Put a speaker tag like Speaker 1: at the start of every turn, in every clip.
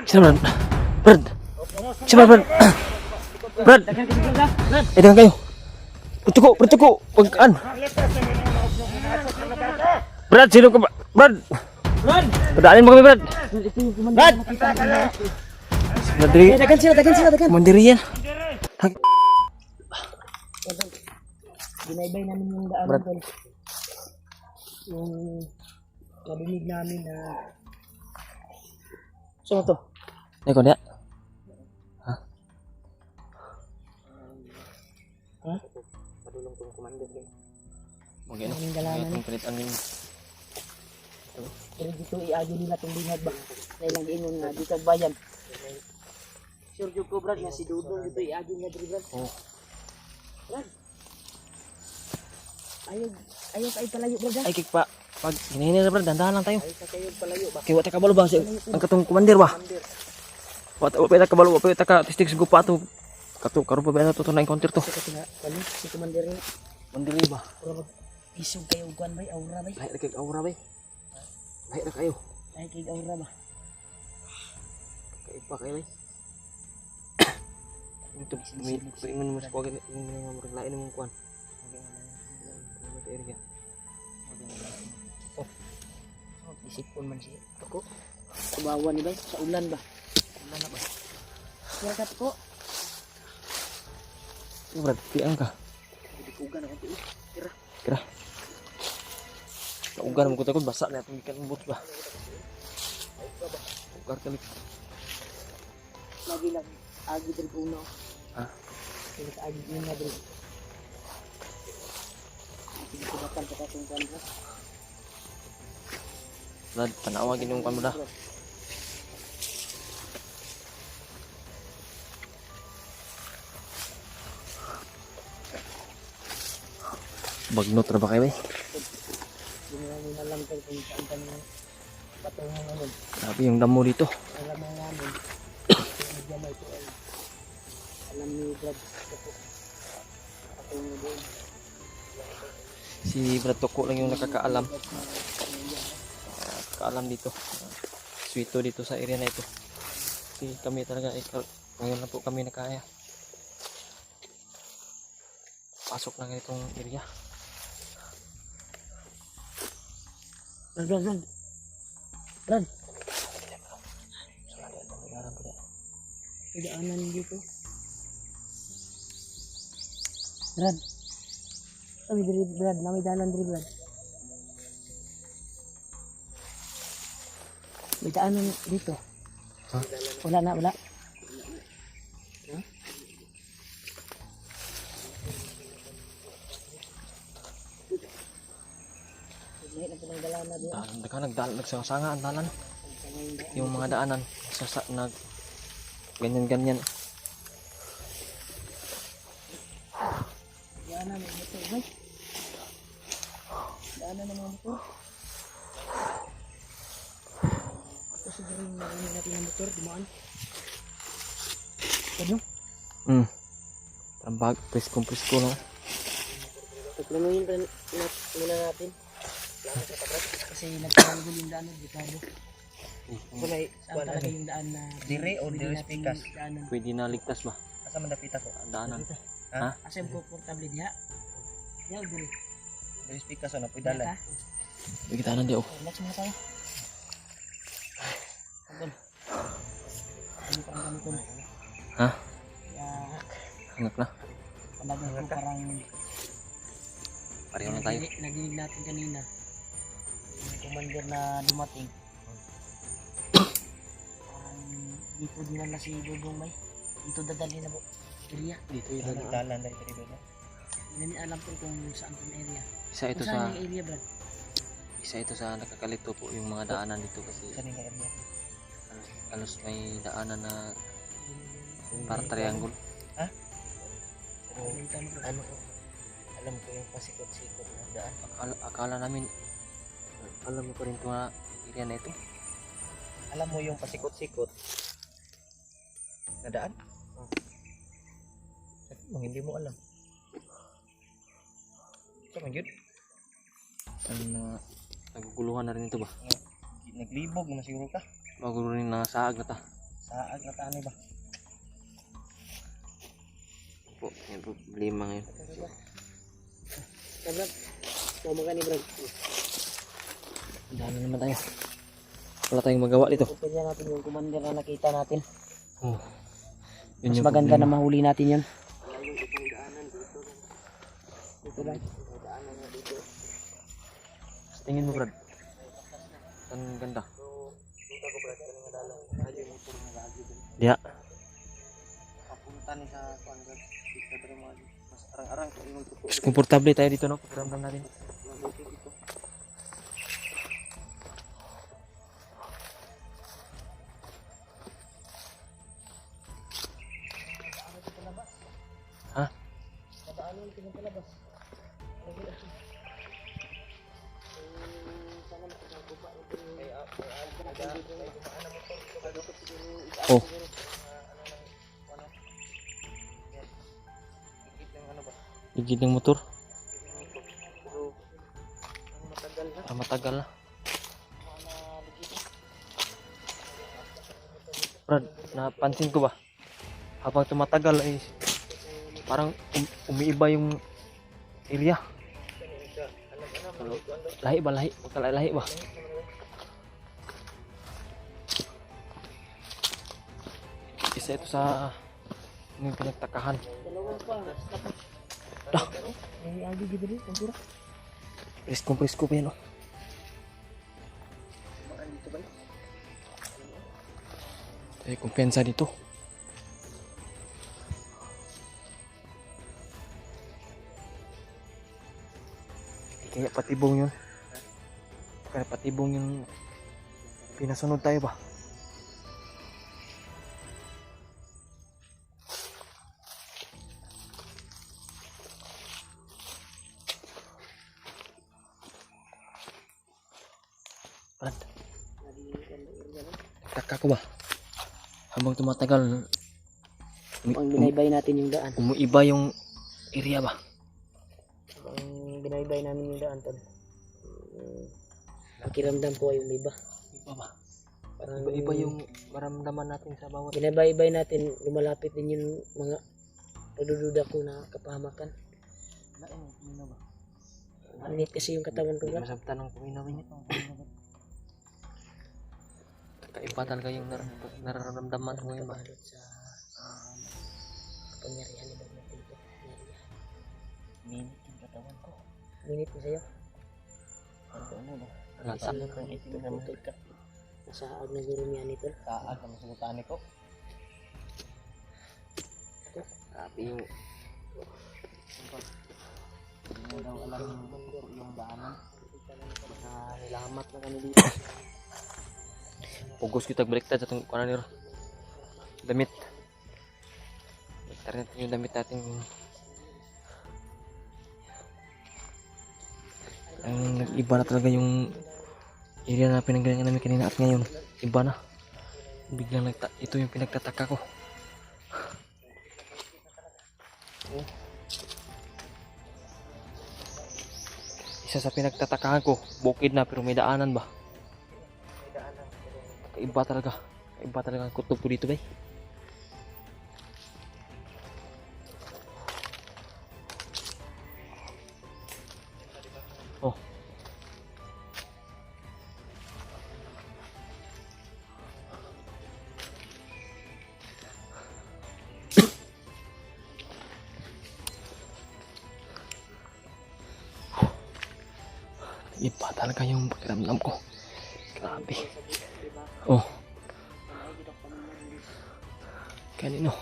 Speaker 1: Sino Brad? Brad! Siapa Brad? Brad! Dengan kayo. Bertuko. Pagkaan. Brad, sino ka ba? Brad! Padaanin mo kami Brad. Brad! Dagan sila. Mandiri yan.
Speaker 2: Binaybay namin yung daan
Speaker 1: Brad.
Speaker 2: doon. Yung narinig namin na sino to?
Speaker 1: Ikaw niya?
Speaker 2: Ha?
Speaker 3: Padulong tong commander din.
Speaker 1: Mag-inom.
Speaker 2: Ang dalaman
Speaker 1: Itong pilit ang limit.
Speaker 2: pero dito iagi nila itong bingag ba? Na ilang inon nga dito ang bayan. Sure Joko Brad nga si Dudong dito iagi niya dito Brad.
Speaker 1: Oo.
Speaker 2: Brad. Ayaw kayo palayo Brad ha?
Speaker 1: Ay, kik pa. Pag hinihinil na Brad, dandahan lang tayo.
Speaker 2: Ayaw sa kayo palayo ba?
Speaker 1: Kaya wata kabalo ba? Ang katong komandir ba? Wata kabalo, wata ka tistik gupa to. Karon pa ba na to na encounter to?
Speaker 2: Kasi nga, si Commander nga.
Speaker 1: Mandiri ba?
Speaker 2: Pero isog kayo uguan ba? Aura ba?
Speaker 1: Lahir kay aura ba? Lahir na kayo.
Speaker 2: Ay kay aura ba?
Speaker 1: Kaipa kayo ba? Ito, ingon mo sa kuwagin, ingon mo rin lain mong kuwan. Sa area.
Speaker 2: Isipon man siya. Ako. Kabawan ni ba? Sa ulan ba? Ulan na ba? Siyakat po.
Speaker 1: Brad, piang ka.
Speaker 2: Dikugan ako tuloy.
Speaker 1: Kira. Ugar mo ko takot basa na itong ikan bot ba? Ugar kalik.
Speaker 2: Lagi lang. Agi dari puno.
Speaker 1: Ah.
Speaker 2: Kaya sa agi nyo na dari. Sige ko batang sa katong kuwan ba?
Speaker 1: Brad, panawagin yung kamera. Bagnot na ba kayo eh?
Speaker 2: Hindi namin alam kung saan kami patungo ngayon.
Speaker 1: Grabe yung damo dito.
Speaker 2: Alam mo namin. Medyo may ito ay alam ni Brad. Patungo doon.
Speaker 1: Si Brad Toko lang yung nakakaalam. Nakakaalam dito. Sweeto dito sa area na ito. Kasi kami talaga, ngayon na po kami nakaya. Pasok na ganitong area.
Speaker 2: Brad. Idaanan dito. Brad. Kami diri Brad, nami dalan diri Brad. May daanan dito.
Speaker 1: Ha?
Speaker 2: Wala.
Speaker 1: Nagsasanga ang dalan. Yung mga daanan, ganyan.
Speaker 2: Daanan ng motor, Brad. Daanan ng motor. Ito siguro yung narinig natin ng motor, dumaan. Ano?
Speaker 1: Tambag, presko no.
Speaker 2: Paglamuhin pa muna natin. Kasi nagkaroon yung daan ng Ricardo. Saan talaga yung daan na
Speaker 3: Dire o dire spikas?
Speaker 1: Pwede na ligtas ba?
Speaker 3: Asa man dapita ko?
Speaker 1: Daanan.
Speaker 3: Ha?
Speaker 2: Asa yung komportable diha? Yaw, dire.
Speaker 3: Dire spikas na pwede dalan.
Speaker 1: Bigit tanan di oh.
Speaker 2: Relax muna tayo. Agol. Ano pa ang gamiton?
Speaker 1: Ha?
Speaker 2: Kaya,
Speaker 1: Hanap na.
Speaker 2: palagay ko parang
Speaker 1: Pareho na tayo.
Speaker 2: Nadinig natin kanina. Yung commander na dumating. Dito din na si Dudong May. Dito dadalhin na po. Area.
Speaker 1: Dito
Speaker 3: Dalan dalan dahil dito na.
Speaker 2: Hindi namin alam po kung saan yung area.
Speaker 1: Isa ito
Speaker 2: Kung saan
Speaker 1: sa
Speaker 2: yung area, Brad?
Speaker 1: nakakalito po yung mga daanan dito kasi
Speaker 3: Kanina area.
Speaker 1: halos may daanan na parang triangle.
Speaker 3: Ano ko? Alam ko yung pasikot-sikot na daan.
Speaker 1: Akala namin alam mo pa rin ito na area na ito.
Speaker 3: Alam mo yung pasikot-sikot na daan? Sabi mo, hindi mo alam. Ito man yun.
Speaker 1: Naguguluhan na rin ito ba?
Speaker 3: naglibog naman siguro ka.
Speaker 1: Bago rin nasaag na ta.
Speaker 3: Saag na tani ba?
Speaker 1: Po, yung problema ngayon.
Speaker 2: Brad, mama ka ni Brad.
Speaker 1: Dami naman tayo. Wala tayong magawa dito.
Speaker 2: Pupilya natin yung commander na nakita natin.
Speaker 1: Oh.
Speaker 2: Mas maganda na mahuli natin yun. Dito lang.
Speaker 1: Sa tingin mo, Brad? Ang ganda. Diya.
Speaker 3: Papunta ni sa kuan dito dre mo. Mas arang-arang ko imong tupo.
Speaker 1: Mas komportable tayo dito, no? Pakiramdam natin.
Speaker 3: Mabuti dito.
Speaker 1: Ha?
Speaker 2: Kadaanan ito ng palabas.
Speaker 1: Oh. Ligid ng motor. Matagal na. Brad, napansin ko ba? Habang tumatagal ay parang umiiba yung area. Lahi ba? Lahi? Lahi ba? Isa ito sa yung pinagtakahan.
Speaker 2: Dalawang pa.
Speaker 1: Dah.
Speaker 2: May agi gitu rin. Kumpura.
Speaker 1: Presko pa yan, oh. Ay, kumpensa dito. Kaya patibong yun. Kaya patibong yung pinasunod tayo ba? Brad, taka ko ba? Habang tumatagal,
Speaker 2: Pang binaybay natin yung daan.
Speaker 1: umuiba yung area ba?
Speaker 2: Pang binaybay namin yung daan, tol. Pakiramdam ko ay umiba.
Speaker 1: Iba ba?
Speaker 2: Parang
Speaker 1: Iba yung maramdaman natin sa bawat...
Speaker 2: binaybay natin, lumalapit din yung mga pagdududa ko na kapahamakan. Anit kasi yung katawan ko ba?
Speaker 1: Masabta ng kuminawin niya. Kakaiba talaga yung nararamdaman ko ngayon ba?
Speaker 2: Kabalot sa kapangyarihan ni Bagong Pinto.
Speaker 3: Minit yung katawan ko.
Speaker 2: Minit mo sa'yo?
Speaker 3: Ano ba?
Speaker 1: Nasa
Speaker 2: Isang lang ito naman. Nasaag na guro niya nito.
Speaker 3: Saag naman sa botani ko.
Speaker 1: grabe yung...
Speaker 3: Hindi mo daw alam yung daanan. Baka nilamat na kami dito.
Speaker 1: Pugos kita baliktad sa itong kuwan nila. Damit. Baliktad natin yung damit natin. Ang nag-iba na talaga yung area na pinanggalingan namin kanina at ngayon. Iba na. Biglang ito yung pinagtataka ko. Isa sa pinagtatakahan ko, bukid na pero may daanan ba? Kaiba talaga. Kaiba talaga ang kutob ko dito, bay. Oh. Iba talaga yung pakiramdam ko. Grabe. Oh. Kanino?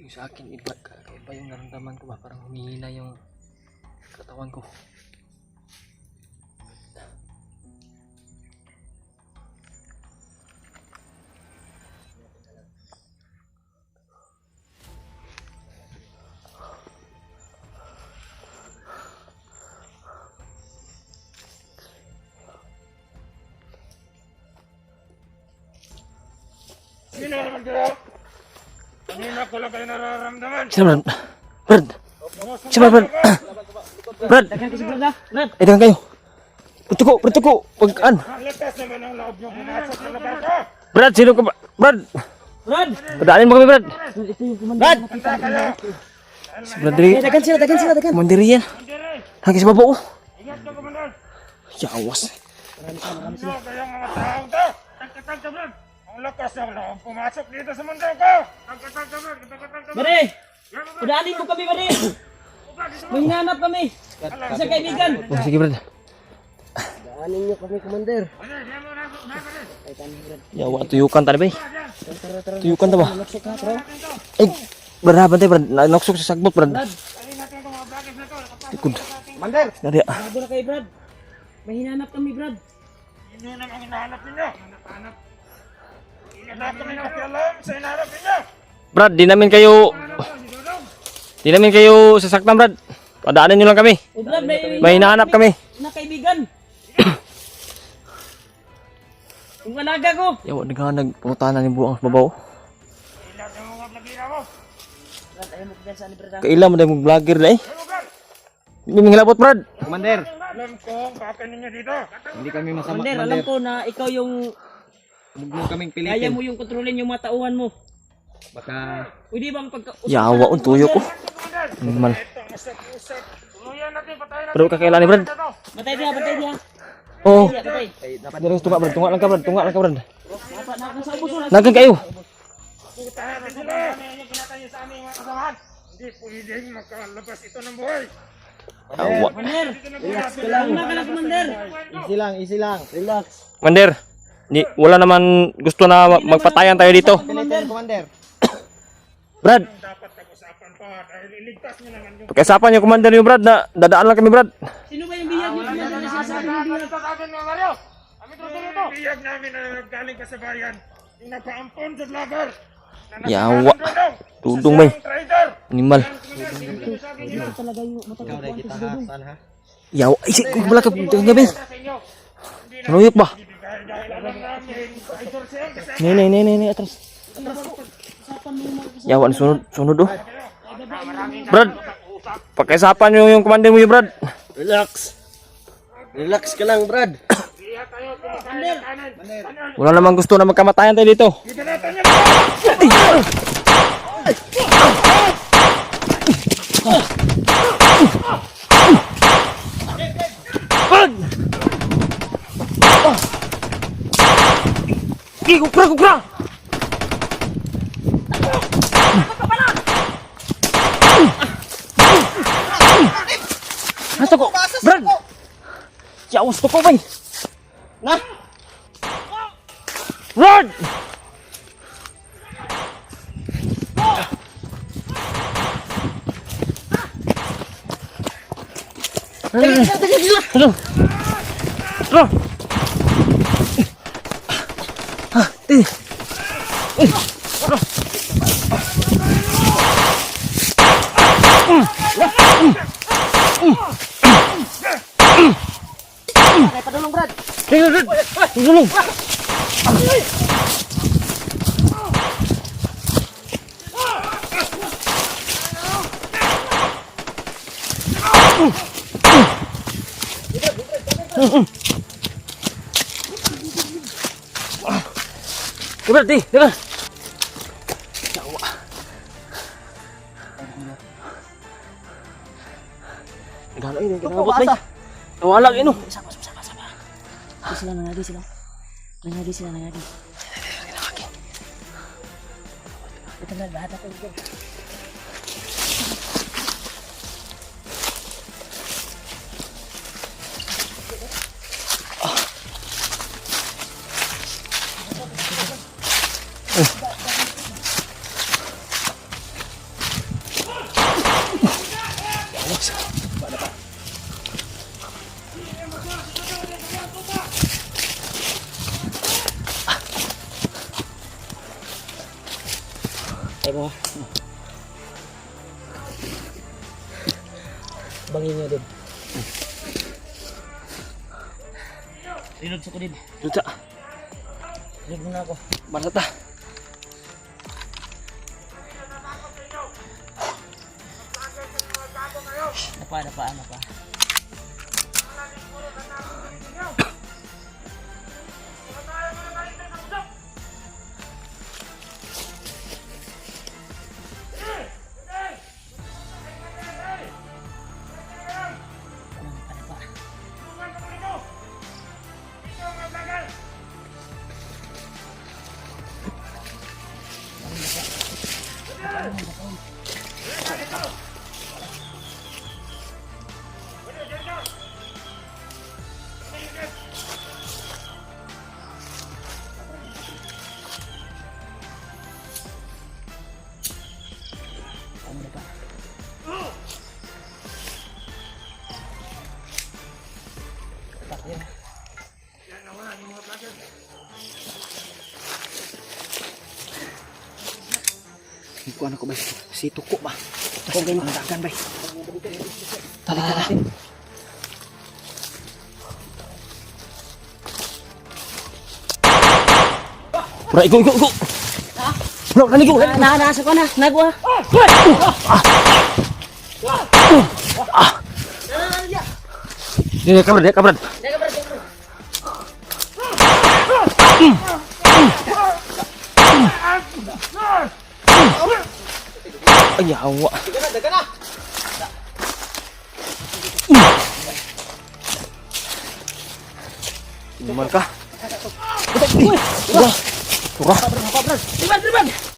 Speaker 1: Yung sa akin, iba yung naramdaman ko ba? Parang humihina yung katawan ko. Sino Brad? Brad! Sino Brad? Brad!
Speaker 2: Dagan kasi Brad ha. Brad.
Speaker 1: Dagan kayo. Bertuko. Pagkaan. Brad, sino ka ba? Brad!
Speaker 2: Brad.
Speaker 1: Padaanin mo kami, Brad.
Speaker 2: Ito yung kumandan.
Speaker 1: Si Brad diri.
Speaker 2: Dagan sila.
Speaker 1: Mandiri yan. Hanggang sa baba, oh. Yawas.
Speaker 2: Bare. Padaanin mo kami, Bare. May hinanap kami. Sa kaibigan.
Speaker 1: Oh, sige, Brad.
Speaker 2: Daanin niyo kami, Commander.
Speaker 1: Yawa, tuyukan tadi, bay.
Speaker 2: Tara.
Speaker 1: Tuyukan ta ba?
Speaker 2: Naksok ha, bro.
Speaker 1: Eh, Brad, bantay, Brad. Naksok sa sagbot, Brad. Ikod.
Speaker 3: Commander!
Speaker 1: Dari.
Speaker 2: Bago na kayo, Brad. May hinanap kami, Brad.
Speaker 1: Brad, di namin kayo sasaktan, Brad. Padaanin nyo lang kami.
Speaker 2: O, Brad,
Speaker 1: May hinahanap kami.
Speaker 2: na kaibigan. Yung alaga ko.
Speaker 1: Yawa, nagputanan ni buang sa babaw.
Speaker 2: Brad, ayaw mo kaya saan ni Brad.
Speaker 1: Kailan mo dahil mag-vlogger na eh. Hindi minghilabot, Brad.
Speaker 3: Commander!
Speaker 1: Hindi kami masama,
Speaker 2: Commander, alam ko na ikaw yung
Speaker 3: Huwag mo kaming
Speaker 2: kaya
Speaker 3: pilitin.
Speaker 2: mo yung kontrolin yung mga tauhan mo.
Speaker 3: Baka...
Speaker 2: Pwede bang pagka-usap
Speaker 1: Yawa, ang tuyo ko. Animal. Pero kakailan ni Brad.
Speaker 2: Batay dia.
Speaker 1: Oo.
Speaker 2: Batay.
Speaker 1: Dirang tunga lang ka, Brad.
Speaker 2: Dapat nasa ubos na.
Speaker 1: Nagan kayo. Yawa.
Speaker 2: Commander, relax ka lang. Commander.
Speaker 3: Easy lang. Relax.
Speaker 1: Mander, wala naman gusto na magpatayan tayo dito.
Speaker 3: Commander!
Speaker 1: Brad. Pagkasapan niyo, Commander niyo, Brad, na dadaan lang kami, Brad.
Speaker 2: Sino ba yung biyag niyo? Commander, na sinasabi ng biyag?
Speaker 4: Biyag namin na galing ka sa bayan. Yung napaampon sa vlogger.
Speaker 1: Yawa. Tudong bay. Animal.
Speaker 2: Talaga yung
Speaker 3: Ikaw na kita ha. Saan ha?
Speaker 1: Yawa. Isip ko pala ka gabi. Sanuyok ba? Nih, atras. Yawa, sunod oh. Brad, pagkaisapan nyo yung commander mo yung Brad.
Speaker 3: Relax ka lang, Brad.
Speaker 1: Wala namang gusto na magkamatayan tayo dito. Brad! Kukra! Nasa ko! Brad! Yawas ko bay!
Speaker 3: Na!
Speaker 1: Brad! Ano?
Speaker 2: Padulong, Brad.
Speaker 1: Tulong! Brad, teka! Gala ini, kinabot bay. Nawalag ino.
Speaker 2: Sama. Sila nangagi sila. Nangagi. Ito na lahat ako dito. Ayo. Bangin niya din. Rinod sa ko din.
Speaker 1: Duta.
Speaker 2: Rinod muna ako.
Speaker 1: Marata.
Speaker 2: Napa.
Speaker 3: Ikuan ako ba? Si Tuko ba? Tuko kayo dagan ba? Talikan natin.
Speaker 1: Pura, igo. Pura, naligo.
Speaker 2: Nasa ko na. Nagwa.
Speaker 1: Ini kabrad. Ay, awa.
Speaker 3: Dagan na.
Speaker 1: Inuman ka.
Speaker 2: Uy!
Speaker 1: Pura.
Speaker 2: Liban!